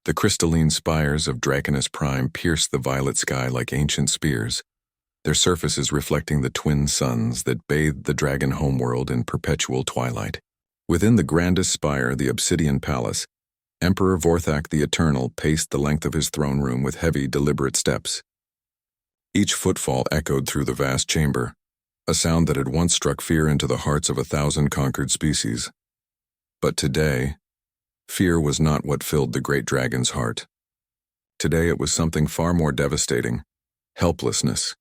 The crystalline spires of Draconus Prime pierced the violet sky like ancient spears, their surfaces reflecting the twin suns that bathed the dragon homeworld in perpetual twilight. Within the grandest spire, the Obsidian Palace, Emperor Vorthak the Eternal paced the length of his throne room with heavy, deliberate steps. Each footfall echoed through the vast chamber, a sound that had once struck fear into the hearts of 1,000 conquered species. But today, fear was not what filled the great dragon's heart. Today it was something far more devastating: helplessness.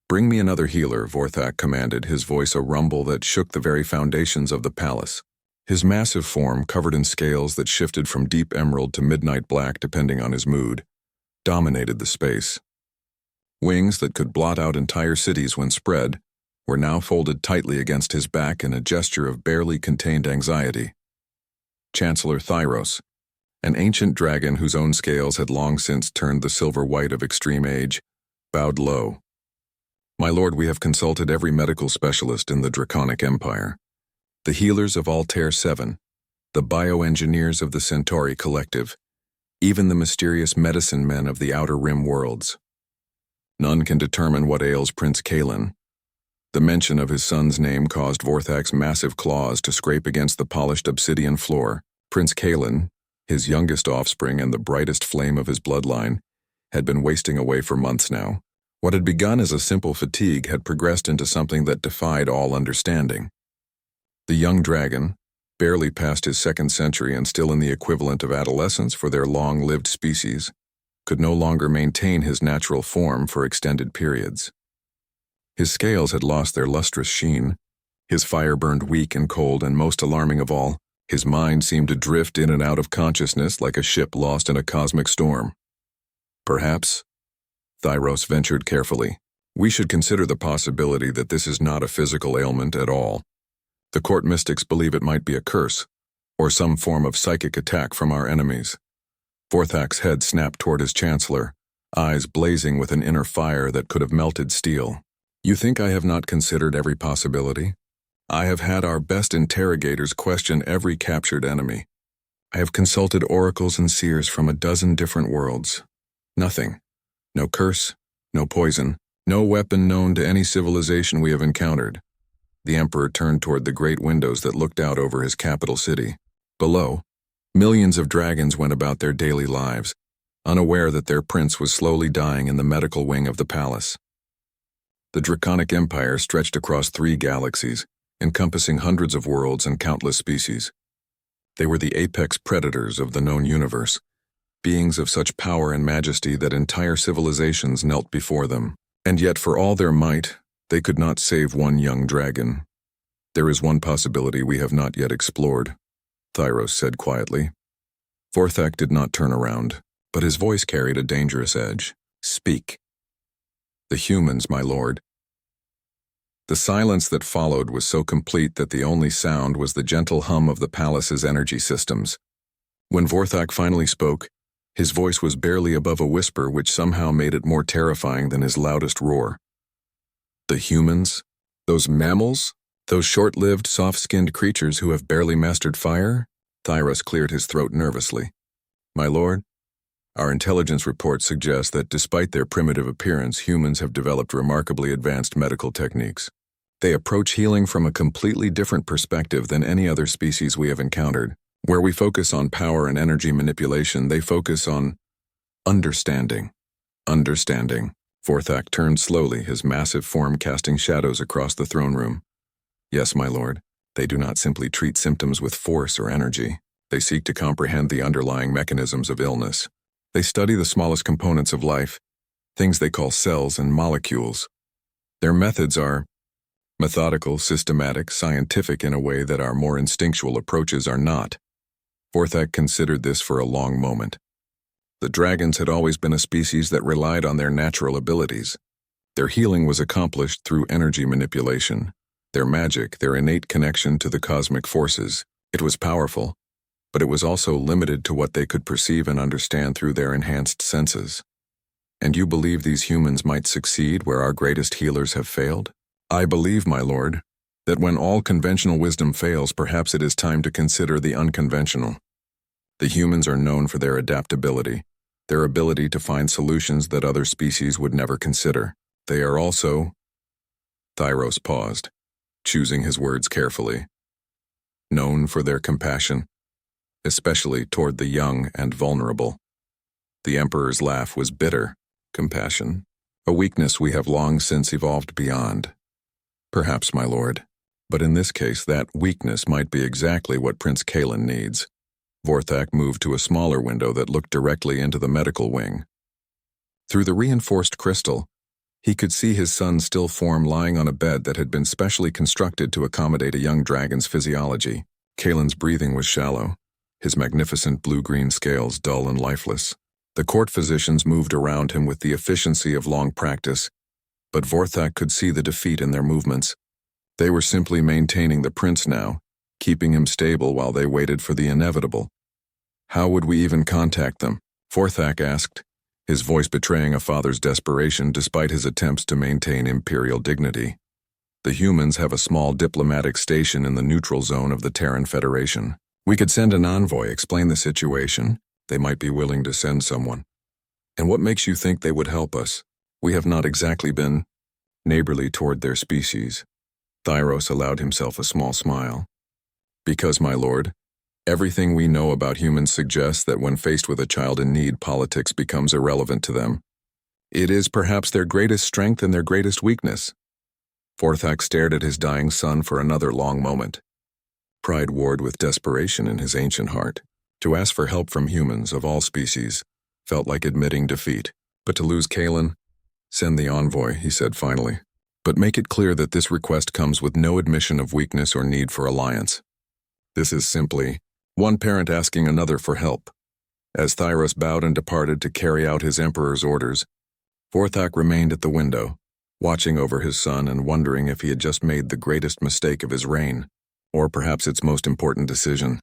"Bring me another healer," Vorthak commanded, his voice a rumble that shook the very foundations of the palace. His massive form, covered in scales that shifted from deep emerald to midnight black depending on his mood, dominated the space. Wings that could blot out entire cities when spread were now folded tightly against his back in a gesture of barely contained anxiety. Chancellor Thyros, an ancient dragon whose own scales had long since turned the silver white of extreme age, bowed low. "My lord, we have consulted every medical specialist in the Draconic Empire. The healers of Altair 7, the bioengineers of the Centauri Collective, even the mysterious medicine men of the Outer Rim worlds. None can determine what ails Prince Kalen." The mention of his son's name caused Vorthak's massive claws to scrape against the polished obsidian floor. Prince Kalen, his youngest offspring and the brightest flame of his bloodline, had been wasting away for months now. What had begun as a simple fatigue had progressed into something that defied all understanding. The young dragon, barely past his second century and still in the equivalent of adolescence for their long-lived species, could no longer maintain his natural form for extended periods. His scales had lost their lustrous sheen, his fire burned weak and cold, and most alarming of all, his mind seemed to drift in and out of consciousness like a ship lost in a cosmic storm. "Perhaps," Thyros ventured carefully, "we should consider the possibility that this is not a physical ailment at all. The court mystics believe it might be a curse, or some form of psychic attack from our enemies." Vorthak's head snapped toward his chancellor, eyes blazing with an inner fire that could have melted steel. "You think I have not considered every possibility? I have had our best interrogators question every captured enemy. I have consulted oracles and seers from a dozen different worlds. Nothing. No curse, no poison, no weapon known to any civilization we have encountered." The Emperor turned toward the great windows that looked out over his capital city. Below, millions of dragons went about their daily lives, unaware that their prince was slowly dying in the medical wing of the palace. The Draconic Empire stretched across 3 galaxies, encompassing hundreds of worlds and countless species. They were the apex predators of the known universe, beings of such power and majesty that entire civilizations knelt before them. And yet, for all their might, they could not save one young dragon. "There is one possibility we have not yet explored," Thyros said quietly. Vorthak did not turn around, but his voice carried a dangerous edge. "Speak." "The humans, my lord." The silence that followed was so complete that the only sound was the gentle hum of the palace's energy systems. When Vorthak finally spoke, his voice was barely above a whisper, which somehow made it more terrifying than his loudest roar. "The humans? Those mammals? Those short-lived, soft-skinned creatures who have barely mastered fire?" Thyros cleared his throat nervously. "My lord, our intelligence reports suggest that despite their primitive appearance, humans have developed remarkably advanced medical techniques. They approach healing from a completely different perspective than any other species we have encountered. Where we focus on power and energy manipulation, they focus on understanding." "Understanding." Vorthak turned slowly, his massive form casting shadows across the throne room. "Yes, my lord. They do not simply treat symptoms with force or energy. They seek to comprehend the underlying mechanisms of illness. They study the smallest components of life, things they call cells and molecules. Their methods are methodical, systematic, scientific in a way that our more instinctual approaches are not." Vorthak considered this for a long moment. The dragons had always been a species that relied on their natural abilities. Their healing was accomplished through energy manipulation. Their magic, their innate connection to the cosmic forces. It was powerful, but it was also limited to what they could perceive and understand through their enhanced senses. "And you believe these humans might succeed where our greatest healers have failed?" "I believe, my lord, that when all conventional wisdom fails, perhaps it is time to consider the unconventional." The humans are known for their adaptability, their ability to find solutions that other species would never consider. They are also... Thyros paused, choosing his words carefully. Known for their compassion, especially toward the young and vulnerable. The Emperor's laugh was bitter. Compassion, a weakness we have long since evolved beyond. Perhaps, my lord, but in this case that weakness might be exactly what Prince Kalen needs. Vorthak moved to a smaller window that looked directly into the medical wing. Through the reinforced crystal, he could see his son's still form lying on a bed that had been specially constructed to accommodate a young dragon's physiology. Kalen's breathing was shallow, his magnificent blue-green scales dull and lifeless. The court physicians moved around him with the efficiency of long practice, but Vorthak could see the defeat in their movements. They were simply maintaining the prince now, keeping him stable while they waited for the inevitable. How would we even contact them? Vorthak asked, his voice betraying a father's desperation despite his attempts to maintain imperial dignity. The humans have a small diplomatic station in the neutral zone of the Terran Federation. We could send an envoy, explain the situation. They might be willing to send someone. And what makes you think they would help us? We have not exactly been neighborly toward their species. Thyros allowed himself a small smile. Because, my lord, everything we know about humans suggests that when faced with a child in need, politics becomes irrelevant to them. It is perhaps their greatest strength and their greatest weakness. Vorthak stared at his dying son for another long moment. Pride warred with desperation in his ancient heart. To ask for help from humans of all species felt like admitting defeat. But to lose Kalen, send the envoy, he said finally. But make it clear that this request comes with no admission of weakness or need for alliance. This is simply one parent asking another for help. As Thyros bowed and departed to carry out his emperor's orders, Vorthak remained at the window, watching over his son and wondering if he had just made the greatest mistake of his reign, or perhaps its most important decision.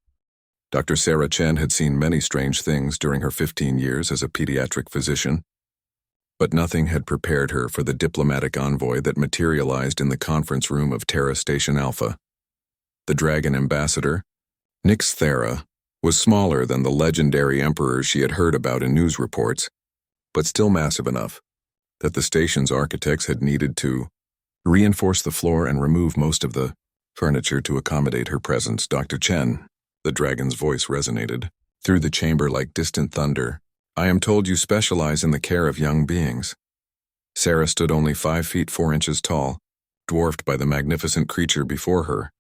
Dr. Sarah Chen had seen many strange things during her 15 years as a pediatric physician, but nothing had prepared her for the diplomatic envoy that materialized in the conference room of Terra Station Alpha. The dragon ambassador, Nyx Thera, was smaller than the legendary emperor she had heard about in news reports, but still massive enough that the station's architects had needed to reinforce the floor and remove most of the furniture to accommodate her presence. Dr. Chen, the dragon's voice resonated through the chamber like distant thunder. I am told you specialize in the care of young beings. Sarah stood only 5 feet 4 inches tall, dwarfed by the magnificent creature before her,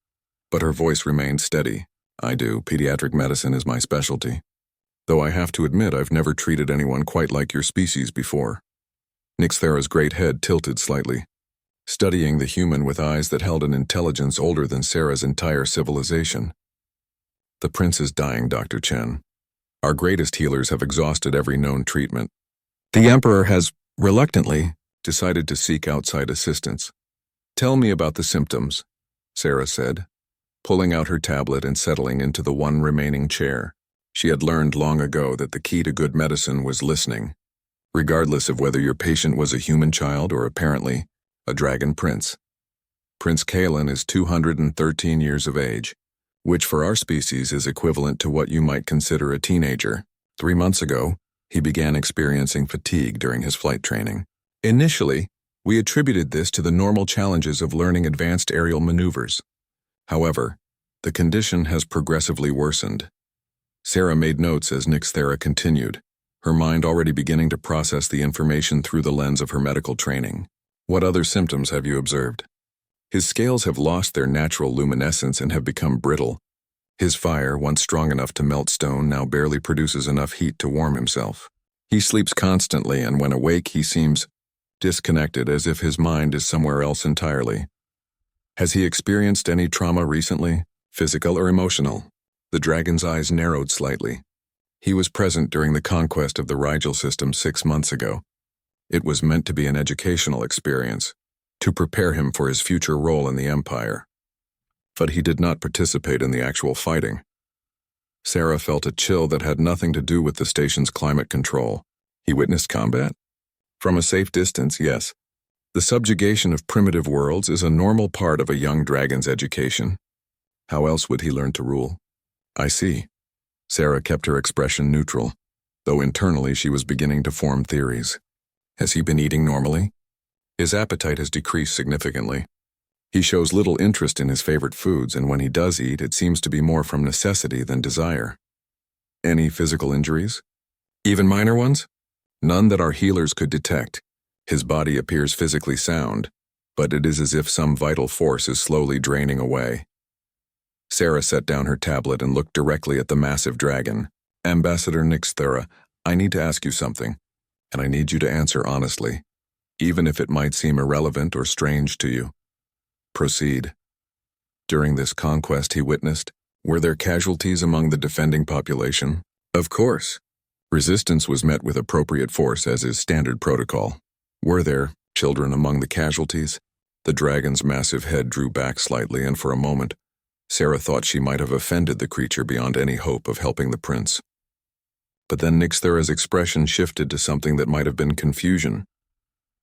but her voice remained steady. I do. Pediatric medicine is my specialty. Though I have to admit I've never treated anyone quite like your species before. Nyx Thera's great head tilted slightly, studying the human with eyes that held an intelligence older than Sarah's entire civilization. The prince is dying, Dr. Chen. Our greatest healers have exhausted every known treatment. The emperor has, reluctantly, decided to seek outside assistance. Tell me about the symptoms, Sarah said, pulling out her tablet and settling into the one remaining chair. She had learned long ago that the key to good medicine was listening, regardless of whether your patient was a human child or apparently a dragon prince. Prince Kalen is 213 years of age, which for our species is equivalent to what you might consider a teenager. 3 months ago, he began experiencing fatigue during his flight training. Initially, we attributed this to the normal challenges of learning advanced aerial maneuvers. However, the condition has progressively worsened. Sarah made notes as Nyx Thera continued, her mind already beginning to process the information through the lens of her medical training. What other symptoms have you observed? His scales have lost their natural luminescence and have become brittle. His fire, once strong enough to melt stone, now barely produces enough heat to warm himself. He sleeps constantly, and when awake he seems disconnected, as if his mind is somewhere else entirely. Has he experienced any trauma recently, physical or emotional? The dragon's eyes narrowed slightly. He was present during the conquest of the Rigel system 6 months ago. It was meant to be an educational experience, to prepare him for his future role in the Empire. But he did not participate in the actual fighting. Sarah felt a chill that had nothing to do with the station's climate control. He witnessed combat? From a safe distance, yes. The subjugation of primitive worlds is a normal part of a young dragon's education. How else would he learn to rule? I see. Sarah kept her expression neutral, though internally she was beginning to form theories. Has he been eating normally? His appetite has decreased significantly. He shows little interest in his favorite foods, and when he does eat, it seems to be more from necessity than desire. Any physical injuries? Even minor ones? None that our healers could detect. His body appears physically sound, but it is as if some vital force is slowly draining away. Sarah set down her tablet and looked directly at the massive dragon. Ambassador Nixthera, I need to ask you something, and I need you to answer honestly, even if it might seem irrelevant or strange to you. Proceed. During this conquest he witnessed, were there casualties among the defending population? Of course. Resistance was met with appropriate force, as is standard protocol. Were there children among the casualties? The dragon's massive head drew back slightly, and for a moment, Sarah thought she might have offended the creature beyond any hope of helping the prince. But then Nixthera's expression shifted to something that might have been confusion.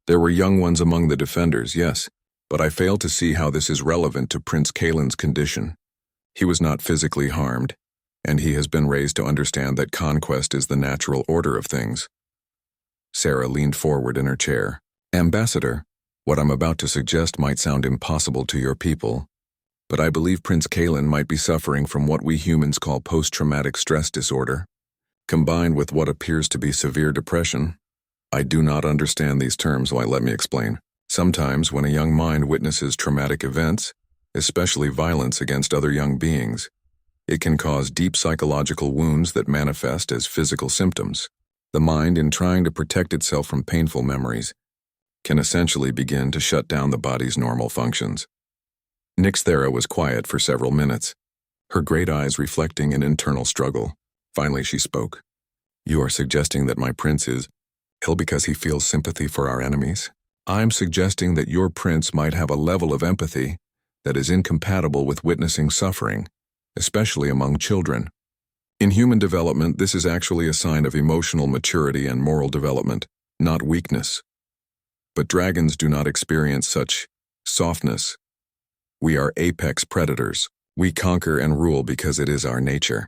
There were young ones among the defenders, yes, but I fail to see how this is relevant to Prince Kaelin's condition. He was not physically harmed, and he has been raised to understand that conquest is the natural order of things. Sarah leaned forward in her chair. Ambassador, what I'm about to suggest might sound impossible to your people, but I believe Prince Kaelin might be suffering from what we humans call post-traumatic stress disorder, combined with what appears to be severe depression. I do not understand these terms, why let me explain. Sometimes when a young mind witnesses traumatic events, especially violence against other young beings, it can cause deep psychological wounds that manifest as physical symptoms. The mind, in trying to protect itself from painful memories, can essentially begin to shut down the body's normal functions. Nixthera was quiet for several minutes, her great eyes reflecting an internal struggle. Finally she spoke. You are suggesting that my prince is ill because he feels sympathy for our enemies? I'm suggesting that your prince might have a level of empathy that is incompatible with witnessing suffering, especially among children. In human development, this is actually a sign of emotional maturity and moral development, not weakness. But dragons do not experience such softness. We are apex predators. We conquer and rule because it is our nature.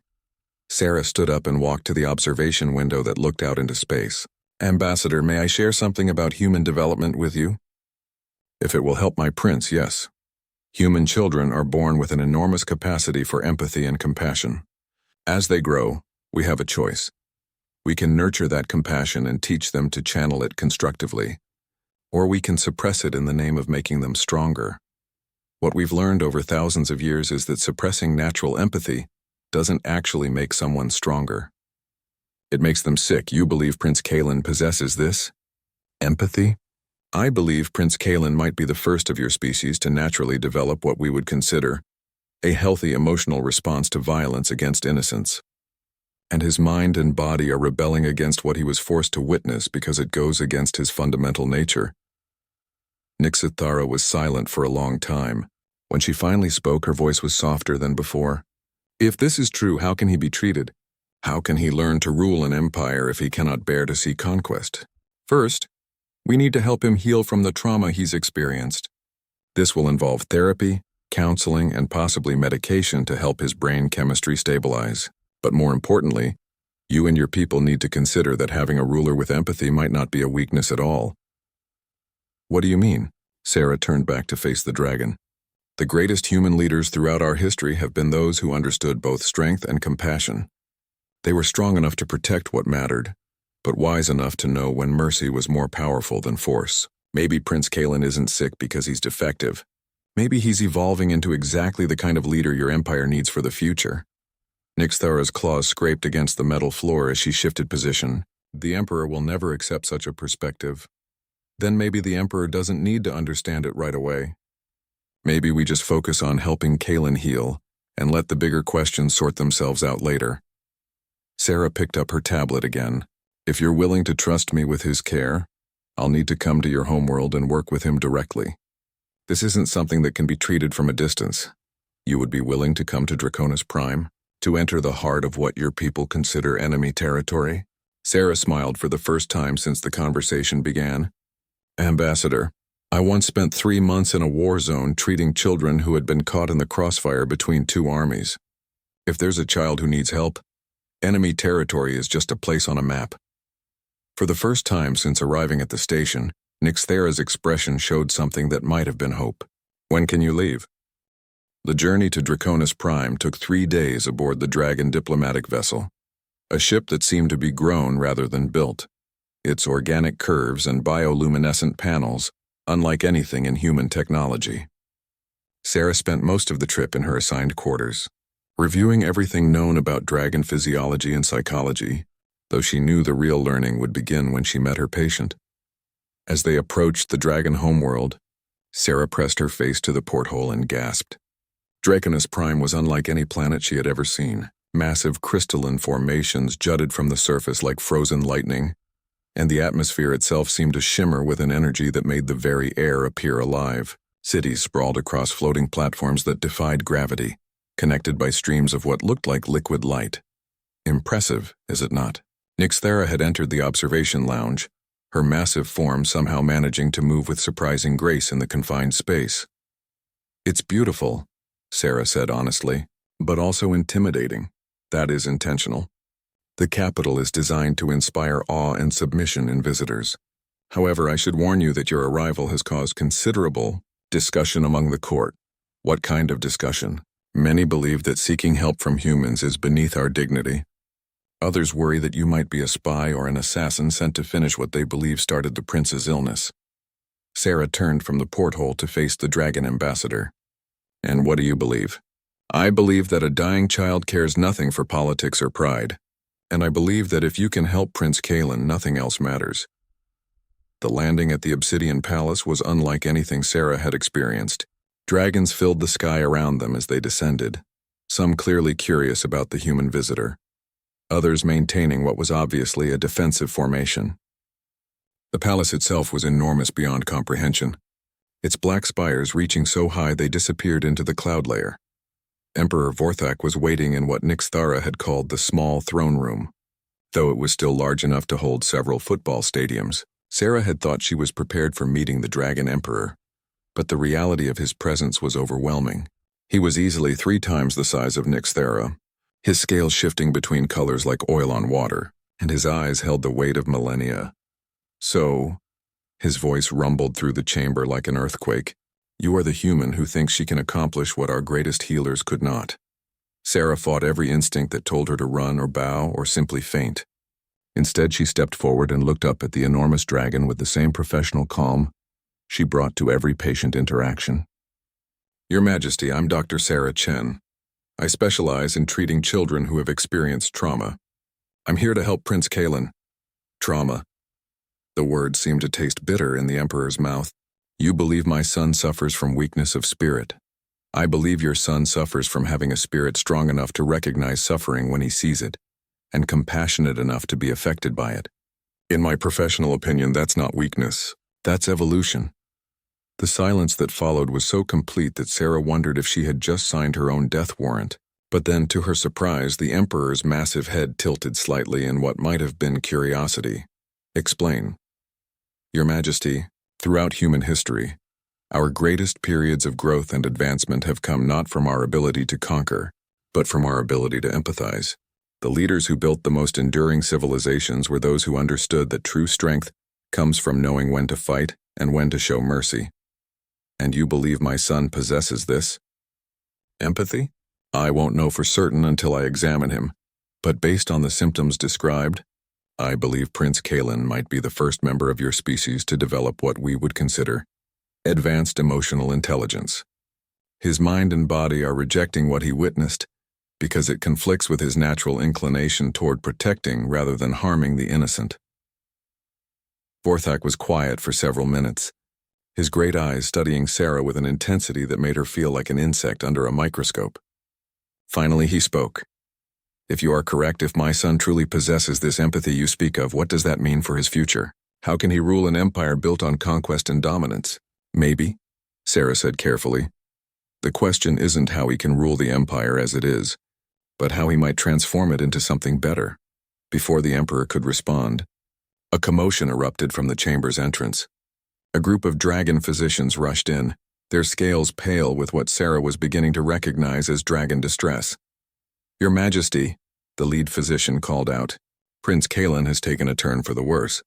Sarah stood up and walked to the observation window that looked out into space. Ambassador, may I share something about human development with you? If it will help my prince, yes. Human children are born with an enormous capacity for empathy and compassion. As they grow, we have a choice. We can nurture that compassion and teach them to channel it constructively, or we can suppress it in the name of making them stronger. What we've learned over thousands of years is that suppressing natural empathy doesn't actually make someone stronger. It makes them sick. You believe Prince Kaelin possesses this? Empathy? I believe Prince Kaelin might be the first of your species to naturally develop what we would consider a healthy emotional response to violence against innocence. And his mind and body are rebelling against what he was forced to witness because it goes against his fundamental nature. Nixithara was silent for a long time. When she finally spoke, her voice was softer than before. If this is true, how can he be treated? How can he learn to rule an empire if he cannot bear to see conquest? First, we need to help him heal from the trauma he's experienced. This will involve therapy, counseling, and possibly medication to help his brain chemistry stabilize. But more importantly, you and your people need to consider that having a ruler with empathy might not be a weakness at all. What do you mean? Sarah turned back to face the dragon. The greatest human leaders throughout our history have been those who understood both strength and compassion. They were strong enough to protect what mattered, but wise enough to know when mercy was more powerful than force. Maybe Prince Kaelin isn't sick because he's defective. Maybe he's evolving into exactly the kind of leader your empire needs for the future. Nixthara's claws scraped against the metal floor as she shifted position. The Emperor will never accept such a perspective. Then maybe the Emperor doesn't need to understand it right away. Maybe we just focus on helping Kaelin heal and let the bigger questions sort themselves out later. Sarah picked up her tablet again. If you're willing to trust me with his care, I'll need to come to your homeworld and work with him directly. This isn't something that can be treated from a distance. You would be willing to come to Draconis Prime, to enter the heart of what your people consider enemy territory? Sarah smiled for the first time since the conversation began. Ambassador, I once spent 3 months in a war zone treating children who had been caught in the crossfire between two armies. If there's a child who needs help, Enemy territory is just a place on a map. For the first time since arriving at the station, Nixthera's expression showed something that might have been hope. When can you leave? The journey to Draconis Prime took 3 days aboard the Dragon diplomatic vessel, a ship that seemed to be grown rather than built. Its organic curves and bioluminescent panels, unlike anything in human technology. Sarah spent most of the trip in her assigned quarters, reviewing everything known about dragon physiology and psychology, though she knew the real learning would begin when she met her patient. As they approached the dragon homeworld, Sarah pressed her face to the porthole and gasped. Draconis Prime was unlike any planet she had ever seen. Massive crystalline formations jutted from the surface like frozen lightning, and the atmosphere itself seemed to shimmer with an energy that made the very air appear alive. Cities sprawled across floating platforms that defied gravity, connected by streams of what looked like liquid light. Impressive, is it not? Nixthera had entered the observation lounge, her massive form somehow managing to move with surprising grace in the confined space. It's beautiful, Sarah said honestly, but also intimidating. That is intentional. The capital is designed to inspire awe and submission in visitors. However, I should warn you that your arrival has caused considerable discussion among the court. What kind of discussion? Many believe that seeking help from humans is beneath our dignity. Others worry that you might be a spy or an assassin sent to finish what they believe started the prince's illness. Sarah turned from the porthole to face the dragon ambassador. And what do you believe? I believe that a dying child cares nothing for politics or pride. And I believe that if you can help Prince Kalen, nothing else matters. The landing at the Obsidian Palace was unlike anything Sarah had experienced. Dragons filled the sky around them as they descended, some clearly curious about the human visitor, others maintaining what was obviously a defensive formation. The palace itself was enormous beyond comprehension, its black spires reaching so high they disappeared into the cloud layer. Emperor Vorthak was waiting in what Nixthara had called the small throne room, though it was still large enough to hold several football stadiums. Sarah had thought she was prepared for meeting the Dragon Emperor, but the reality of his presence was overwhelming. He was easily 3 times the size of Nixthara, his scales shifting between colors like oil on water, and his eyes held the weight of millennia. So, his voice rumbled through the chamber like an earthquake. You are the human who thinks she can accomplish what our greatest healers could not. Sarah fought every instinct that told her to run or bow or simply faint. Instead, she stepped forward and looked up at the enormous dragon with the same professional calm she brought to every patient interaction. Your Majesty, I'm Dr. Sarah Chen. I specialize in treating children who have experienced trauma. I'm here to help Prince Kalen. Trauma. The word seemed to taste bitter in the Emperor's mouth. You believe my son suffers from weakness of spirit. I believe your son suffers from having a spirit strong enough to recognize suffering when he sees it, and compassionate enough to be affected by it. In my professional opinion, that's not weakness. That's evolution. The silence that followed was so complete that Sarah wondered if she had just signed her own death warrant. But then, to her surprise, the Emperor's massive head tilted slightly in what might have been curiosity. Explain. Your Majesty, throughout human history, our greatest periods of growth and advancement have come not from our ability to conquer, but from our ability to empathize. The leaders who built the most enduring civilizations were those who understood that true strength comes from knowing when to fight and when to show mercy. And you believe my son possesses this? Empathy? I won't know for certain until I examine him, but based on the symptoms described, I believe Prince Kalen might be the first member of your species to develop what we would consider advanced emotional intelligence. His mind and body are rejecting what he witnessed because it conflicts with his natural inclination toward protecting rather than harming the innocent. Vorthak was quiet for several minutes, his great eyes studying Sarah with an intensity that made her feel like an insect under a microscope. Finally, he spoke. If you are correct, if my son truly possesses this empathy you speak of, what does that mean for his future? How can he rule an empire built on conquest and dominance? Maybe, Sarah said carefully. The question isn't how he can rule the empire as it is, but how he might transform it into something better. Before the Emperor could respond, a commotion erupted from the chamber's entrance. A group of dragon physicians rushed in, their scales pale with what Sarah was beginning to recognize as dragon distress. Your Majesty, The lead physician called out. Prince Kalen has taken a turn for the worse.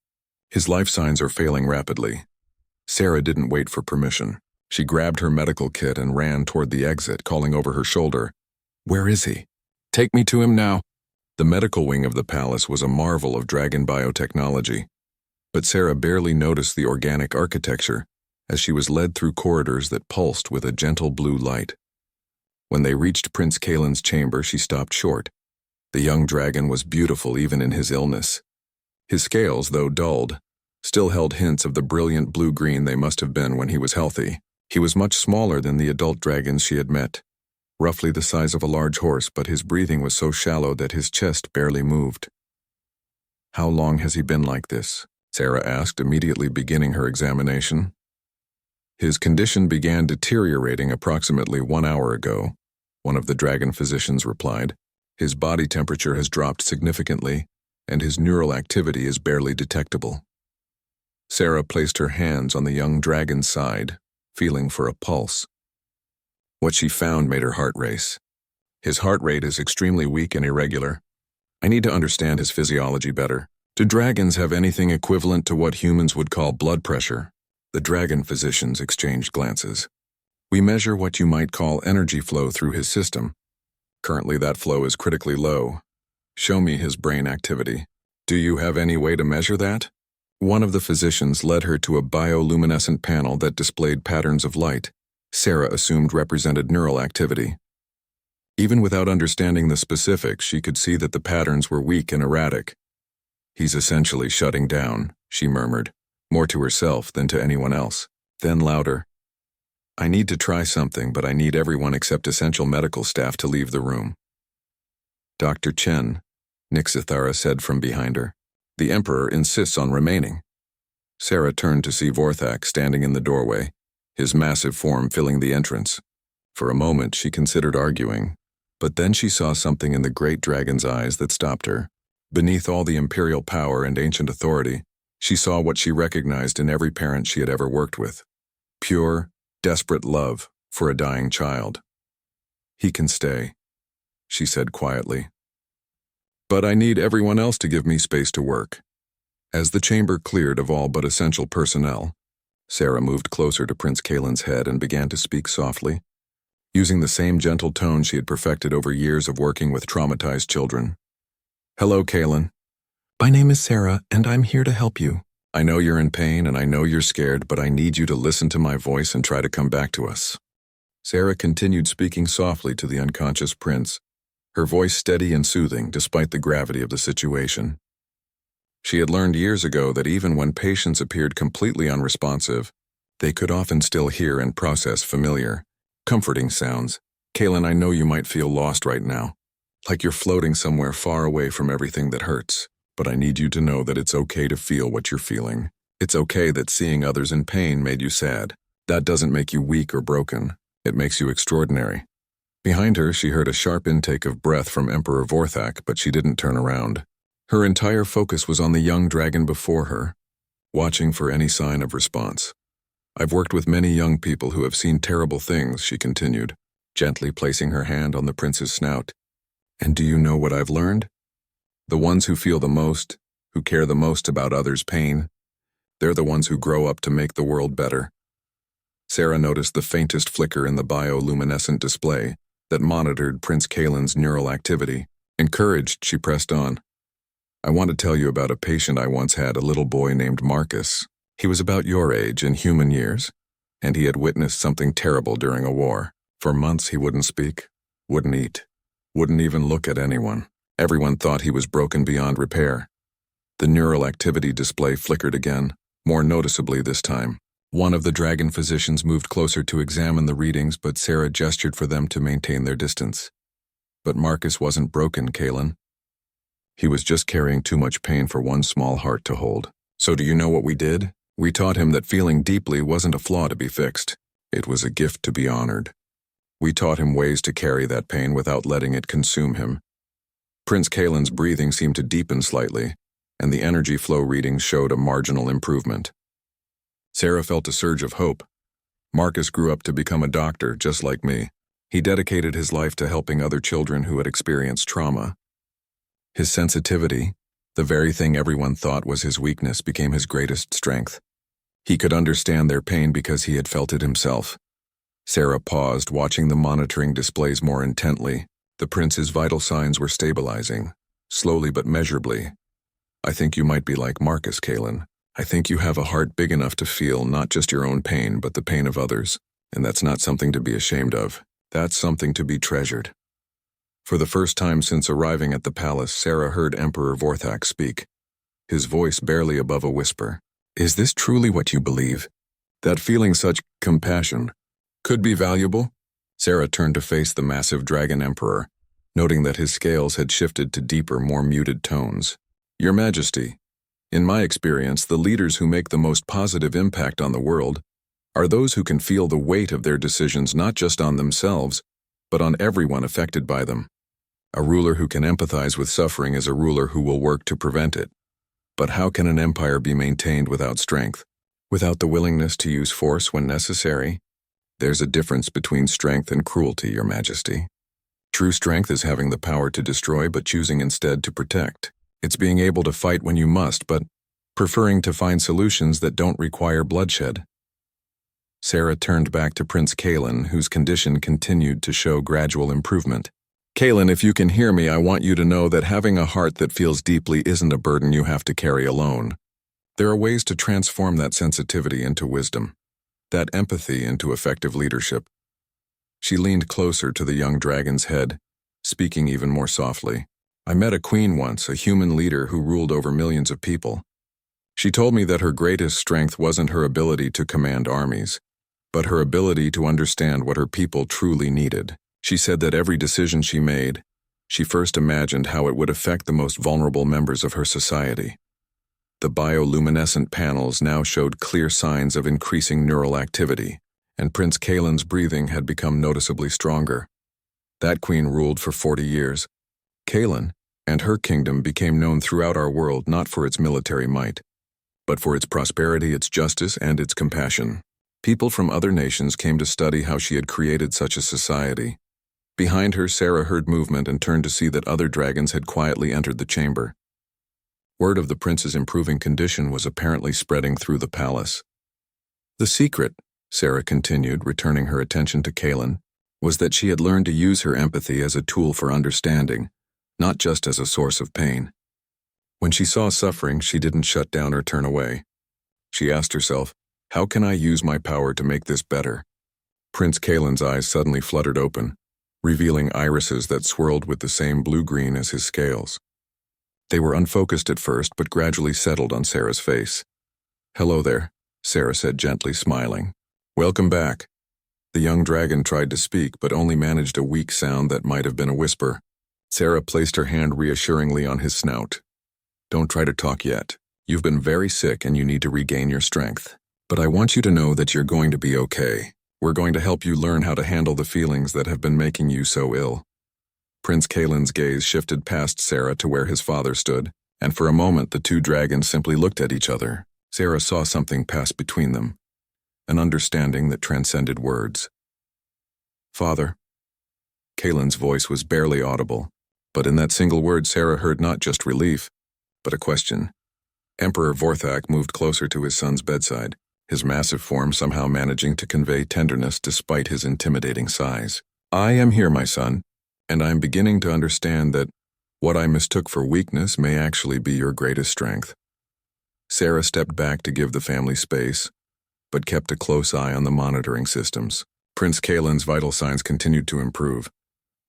His life signs are failing rapidly. Sarah didn't wait for permission. She grabbed her medical kit and ran toward the exit, calling over her shoulder, "Where is he? Take me to him now." The medical wing of the palace was a marvel of dragon biotechnology, but Sarah barely noticed the organic architecture as she was led through corridors that pulsed with a gentle blue light. When they reached Prince Kalen's chamber, she stopped short. The young dragon was beautiful even in his illness. His scales, though dulled, still held hints of the brilliant blue-green they must have been when he was healthy. He was much smaller than the adult dragons she had met, roughly the size of a large horse, but his breathing was so shallow that his chest barely moved. "How long has he been like this?" Sarah asked, immediately beginning her examination. "His condition began deteriorating approximately 1 hour ago," one of the dragon physicians replied. "His body temperature has dropped significantly, and his neural activity is barely detectable." Sarah placed her hands on the young dragon's side, feeling for a pulse. What she found made her heart race. "His heart rate is extremely weak and irregular. I need to understand his physiology better. Do dragons have anything equivalent to what humans would call blood pressure?" The dragon physicians exchanged glances. "We measure what you might call energy flow through his system. Currently that flow is critically low. Show me his brain activity." "Do you have any way to measure that?" One of the physicians led her to a bioluminescent panel that displayed patterns of light Sarah assumed represented neural activity. Even without understanding the specifics, she could see that the patterns were weak and erratic. "He's essentially shutting down," she murmured, more to herself than to anyone else. Then louder, "I need to try something, but I need everyone except essential medical staff to leave the room." "Dr. Chen," Nixithara said from behind her. "The Emperor insists on remaining." Sarah turned to see Vorthak standing in the doorway, his massive form filling the entrance. For a moment she considered arguing, but then she saw something in the great dragon's eyes that stopped her. Beneath all the imperial power and ancient authority, she saw what she recognized in every parent she had ever worked with: pure, desperate love for a dying child. "He can stay," she said quietly. "But I need everyone else to give me space to work." As the chamber cleared of all but essential personnel, Sarah moved closer to Prince Kalen's head and began to speak softly, using the same gentle tone she had perfected over years of working with traumatized children. "Hello, Kalen. My name is Sarah, and I'm here to help you. I know you're in pain and I know you're scared, but I need you to listen to my voice and try to come back to us." Sarah continued speaking softly to the unconscious prince, her voice steady and soothing despite the gravity of the situation. She had learned years ago that even when patients appeared completely unresponsive, they could often still hear and process familiar, comforting sounds. "Kalen, I know you might feel lost right now, like you're floating somewhere far away from everything that hurts, but I need you to know that it's okay to feel what you're feeling. It's okay that seeing others in pain made you sad. That doesn't make you weak or broken. It makes you extraordinary." Behind her, she heard a sharp intake of breath from Emperor Vorthak, but she didn't turn around. Her entire focus was on the young dragon before her, watching for any sign of response. "I've worked with many young people who have seen terrible things," she continued, gently placing her hand on the prince's snout. "And do you know what I've learned? The ones who feel the most, who care the most about others' pain, they're the ones who grow up to make the world better." Sarah noticed the faintest flicker in the bioluminescent display that monitored Prince Kalen's neural activity. Encouraged, she pressed on. "I want to tell you about a patient I once had, a little boy named Marcus. He was about your age in human years, and he had witnessed something terrible during a war. For months he wouldn't speak, wouldn't eat, wouldn't even look at anyone. Everyone thought he was broken beyond repair." The neural activity display flickered again, more noticeably this time. One of the dragon physicians moved closer to examine the readings, but Sarah gestured for them to maintain their distance. "But Marcus wasn't broken, Kalen. He was just carrying too much pain for one small heart to hold. So do you know what we did? We taught him that feeling deeply wasn't a flaw to be fixed. It was a gift to be honored. We taught him ways to carry that pain without letting it consume him." Prince Kalen's breathing seemed to deepen slightly, and the energy flow readings showed a marginal improvement. Sarah felt a surge of hope. Marcus grew up to become a doctor, just like me. He dedicated his life to helping other children who had experienced trauma. His sensitivity, the very thing everyone thought was his weakness, became his greatest strength. He could understand their pain because he had felt it himself. Sarah paused, watching the monitoring displays more intently. The prince's vital signs were stabilizing, slowly but measurably. I think you might be like Marcus, Kaelin. I think you have a heart big enough to feel not just your own pain, but the pain of others. And that's not something to be ashamed of. That's something to be treasured. For the first time since arriving at the palace, Sarah heard Emperor Vorthak speak, his voice barely above a whisper. Is this truly what you believe? That feeling such compassion could be valuable? Sarah turned to face the massive dragon emperor, noting that his scales had shifted to deeper, more muted tones. Your Majesty, in my experience, the leaders who make the most positive impact on the world are those who can feel the weight of their decisions not just on themselves, but on everyone affected by them. A ruler who can empathize with suffering is a ruler who will work to prevent it. But how can an empire be maintained without strength? Without the willingness to use force when necessary? There's a difference between strength and cruelty, Your Majesty. True strength is having the power to destroy but choosing instead to protect. It's being able to fight when you must, but preferring to find solutions that don't require bloodshed. Sarah turned back to Prince Kaelin, whose condition continued to show gradual improvement. Kaelin, if you can hear me, I want you to know that having a heart that feels deeply isn't a burden you have to carry alone. There are ways to transform that sensitivity into wisdom, that empathy into effective leadership. She leaned closer to the young dragon's head, speaking even more softly. I met a queen once, a human leader who ruled over millions of people. She told me that her greatest strength wasn't her ability to command armies, but her ability to understand what her people truly needed. She said that every decision she made, she first imagined how it would affect the most vulnerable members of her society. The bioluminescent panels now showed clear signs of increasing neural activity, and Prince Kaelin's breathing had become noticeably stronger. That queen ruled for 40 years. Kaelin and her kingdom became known throughout our world not for its military might, but for its prosperity, its justice, and its compassion. People from other nations came to study how she had created such a society. Behind her, Sarah heard movement and turned to see that other dragons had quietly entered the chamber. Word of the prince's improving condition was apparently spreading through the palace. The secret, Sarah continued, returning her attention to Kaelin, was that she had learned to use her empathy as a tool for understanding, not just as a source of pain. When she saw suffering, she didn't shut down or turn away. She asked herself, how can I use my power to make this better? Prince Kaelin's eyes suddenly fluttered open, revealing irises that swirled with the same blue-green as his scales. They were unfocused at first, but gradually settled on Sarah's face. Hello there, Sarah said gently, smiling. Welcome back. The young dragon tried to speak, but only managed a weak sound that might have been a whisper. Sarah placed her hand reassuringly on his snout. Don't try to talk yet. You've been very sick and you need to regain your strength. But I want you to know that you're going to be okay. We're going to help you learn how to handle the feelings that have been making you so ill. Prince Kaelin's gaze shifted past Sarah to where his father stood, and for a moment the two dragons simply looked at each other. Sarah saw something pass between them, an understanding that transcended words. Father. Kaelin's voice was barely audible, but in that single word Sarah heard not just relief, but a question. Emperor Vorthak moved closer to his son's bedside, his massive form somehow managing to convey tenderness despite his intimidating size. I am here, my son, and I am beginning to understand that what I mistook for weakness may actually be your greatest strength. Sarah stepped back to give the family space, but kept a close eye on the monitoring systems. Prince Kaelin's vital signs continued to improve,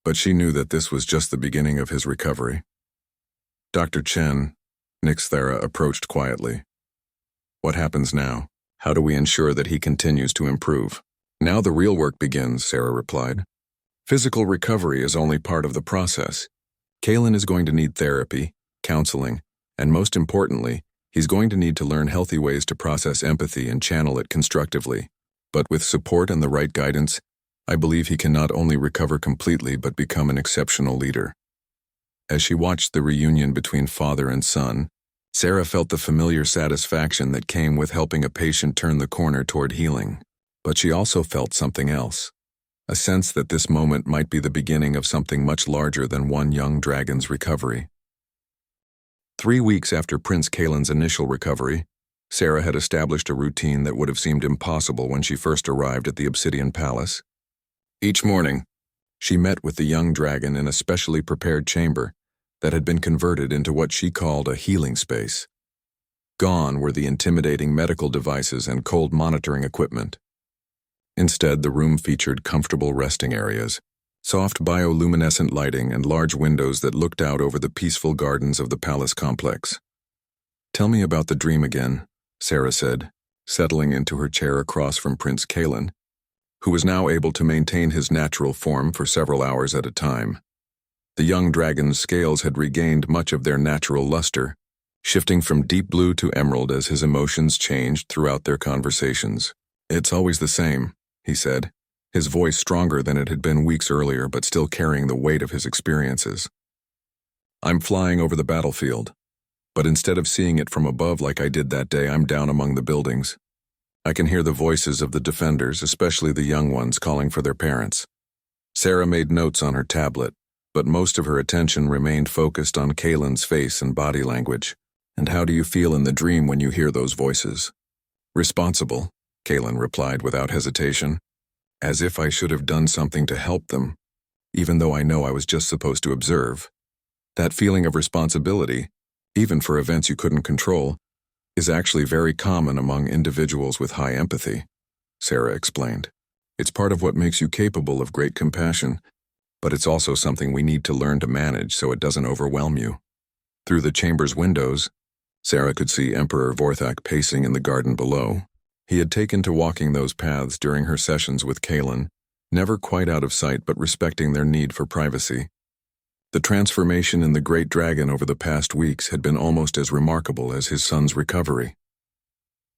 but she knew that this was just the beginning of his recovery. Dr. Chen, Nixthera approached quietly. What happens now? How do we ensure that he continues to improve? Now the real work begins, Sarah replied. Physical recovery is only part of the process. Kaelin is going to need therapy, counseling, and most importantly, he's going to need to learn healthy ways to process empathy and channel it constructively. But with support and the right guidance, I believe he can not only recover completely but become an exceptional leader. As she watched the reunion between father and son, Sarah felt the familiar satisfaction that came with helping a patient turn the corner toward healing. But she also felt something else, a sense that this moment might be the beginning of something much larger than one young dragon's recovery. 3 weeks after Prince Kalen's initial recovery, Sarah had established a routine that would have seemed impossible when she first arrived at the Obsidian Palace. Each morning, she met with the young dragon in a specially prepared chamber that had been converted into what she called a healing space. Gone were the intimidating medical devices and cold monitoring equipment. Instead, the room featured comfortable resting areas, soft bioluminescent lighting, and large windows that looked out over the peaceful gardens of the palace complex. "Tell me about the dream again," Sarah said, settling into her chair across from Prince Kalen, who was now able to maintain his natural form for several hours at a time. The young dragon's scales had regained much of their natural luster, shifting from deep blue to emerald as his emotions changed throughout their conversations. "It's always the same," he said, his voice stronger than it had been weeks earlier but still carrying the weight of his experiences. "I'm flying over the battlefield, but instead of seeing it from above like I did that day, I'm down among the buildings. I can hear the voices of the defenders, especially the young ones, calling for their parents." Sarah made notes on her tablet, but most of her attention remained focused on Kalen's face and body language. "And how do you feel in the dream when you hear those voices?" "Responsible," Kalen replied without hesitation, "as if I should have done something to help them, even though I know I was just supposed to observe. That feeling of responsibility, even for events you couldn't control, is actually very common among individuals with high empathy," Sarah explained. "It's part of what makes you capable of great compassion, but it's also something we need to learn to manage so it doesn't overwhelm you." Through the chamber's windows, Sarah could see Emperor Vorthak pacing in the garden below. He had taken to walking those paths during her sessions with Kalen, never quite out of sight but respecting their need for privacy. The transformation in the great dragon over the past weeks had been almost as remarkable as his son's recovery.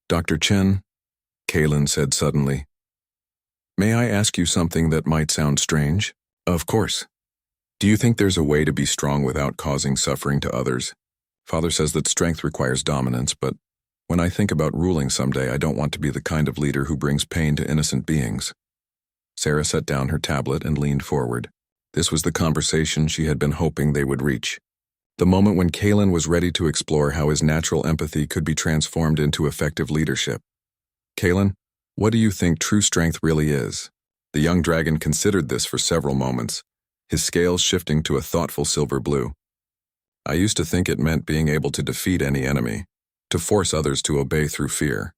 "Dr. Chen," Kalen said suddenly, "may I ask you something that might sound strange?" "Of course. Do you think there's a way to be strong without causing suffering to others? Father says that strength requires dominance, but when I think about ruling someday, I don't want to be the kind of leader who brings pain to innocent beings." Sarah set down her tablet and leaned forward. This was the conversation she had been hoping they would reach. The moment when Kalen was ready to explore how his natural empathy could be transformed into effective leadership. "Kalen, what do you think true strength really is?" The young dragon considered this for several moments, his scales shifting to a thoughtful silver blue. "I used to think it meant being able to defeat any enemy, to force others to obey through fear.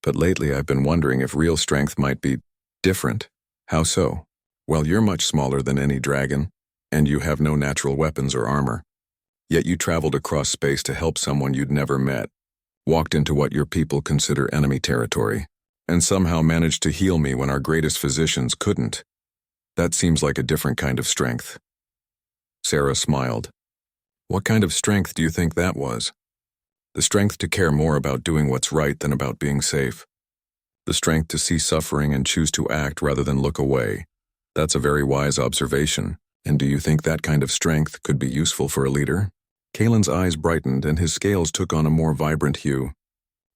But lately I've been wondering if real strength might be different." "How so?" "Well, you're much smaller than any dragon, and you have no natural weapons or armor. Yet you traveled across space to help someone you'd never met, walked into what your people consider enemy territory, and somehow managed to heal me when our greatest physicians couldn't. That seems like a different kind of strength." Sarah smiled. "What kind of strength do you think that was?" "The strength to care more about doing what's right than about being safe. The strength to see suffering and choose to act rather than look away. That's a very wise observation. And do you think that kind of strength could be useful for a leader?" Kalen's eyes brightened and his scales took on a more vibrant hue.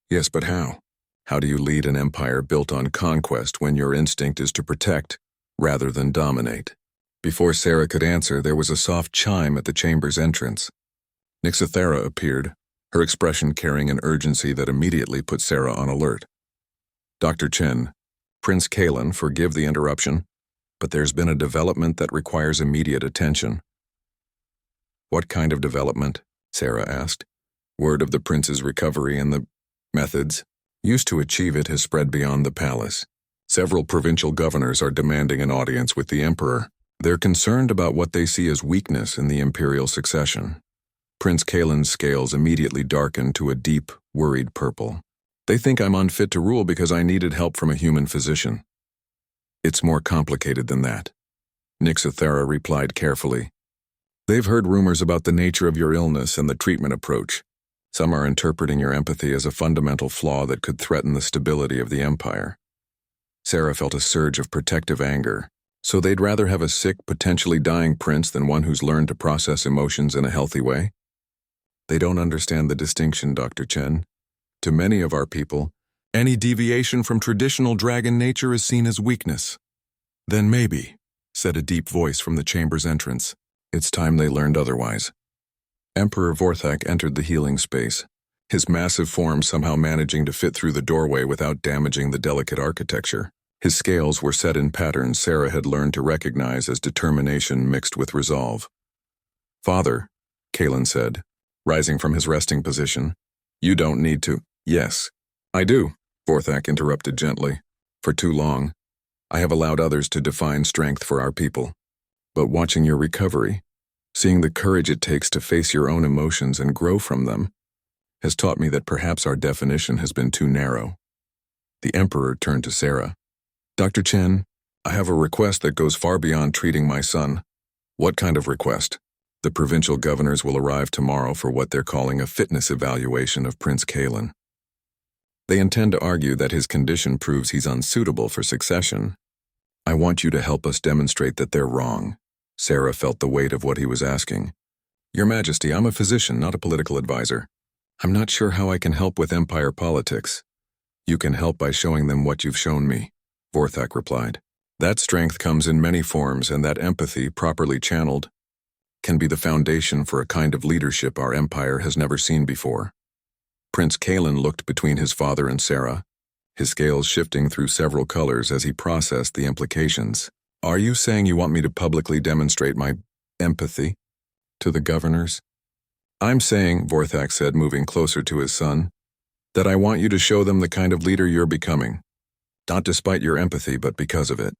"Yes, but how? How do you lead an empire built on conquest when your instinct is to protect rather than dominate?" Before Sarah could answer, there was a soft chime at the chamber's entrance. Nixithera appeared, her expression carrying an urgency that immediately put Sarah on alert. "Dr. Chen, Prince Kalen, forgive the interruption, but there's been a development that requires immediate attention." "What kind of development?" Sarah asked. Word of the prince's recovery and the methods used to achieve it has spread beyond the palace. Several provincial governors are demanding an audience with the emperor. They're concerned about what they see as weakness in the imperial succession. Prince Kalen's scales immediately darkened to a deep, worried purple. "They think I'm unfit to rule because I needed help from a human physician." "It's more complicated than that," Nixithera replied carefully. "They've heard rumors about the nature of your illness and the treatment approach. Some are interpreting your empathy as a fundamental flaw that could threaten the stability of the empire." Sarah felt a surge of protective anger. So they'd rather have a sick, potentially dying prince than one who's learned to process emotions in a healthy way? "They don't understand the distinction, Dr. Chen. To many of our people, any deviation from traditional dragon nature is seen as weakness." "Then maybe," said a deep voice from the chamber's entrance, "it's time they learned otherwise." Emperor Vorthak entered the healing space, his massive form somehow managing to fit through the doorway without damaging the delicate architecture. His scales were set in patterns Sarah had learned to recognize as determination mixed with resolve. "Father," Kalen said, rising from his resting position, "you don't need to." "Yes, I do," Vorthak interrupted gently. "For too long, I have allowed others to define strength for our people. But watching your recovery, seeing the courage it takes to face your own emotions and grow from them, has taught me that perhaps our definition has been too narrow." The Emperor turned to Sarah. "Dr. Chen, I have a request that goes far beyond treating my son." "What kind of request?" "The provincial governors will arrive tomorrow for what they're calling a fitness evaluation of Prince Kalen. They intend to argue that his condition proves he's unsuitable for succession. I want you to help us demonstrate that they're wrong." Sarah felt the weight of what he was asking. "Your Majesty, I'm a physician, not a political advisor. I'm not sure how I can help with empire politics." "You can help by showing them what you've shown me," Vorthak replied. "That strength comes in many forms, and that empathy, properly channeled, can be the foundation for a kind of leadership our empire has never seen before." Prince Kalen looked between his father and Sarah, his scales shifting through several colors as he processed the implications. "Are you saying you want me to publicly demonstrate my empathy to the governors?" "I'm saying," Vorthak said, moving closer to his son, "that I want you to show them the kind of leader you're becoming. Not despite your empathy, but because of it."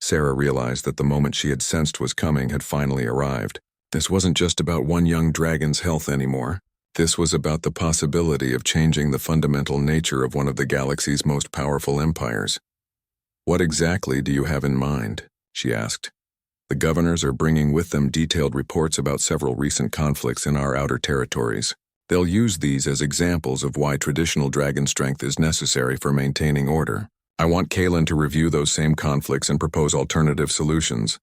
Sarah realized that the moment she had sensed was coming had finally arrived. This wasn't just about one young dragon's health anymore. This was about the possibility of changing the fundamental nature of one of the galaxy's most powerful empires. "What exactly do you have in mind?" she asked. "The governors are bringing with them detailed reports about several recent conflicts in our outer territories. They'll use these as examples of why traditional dragon strength is necessary for maintaining order. I want Kalen to review those same conflicts and propose alternative solutions."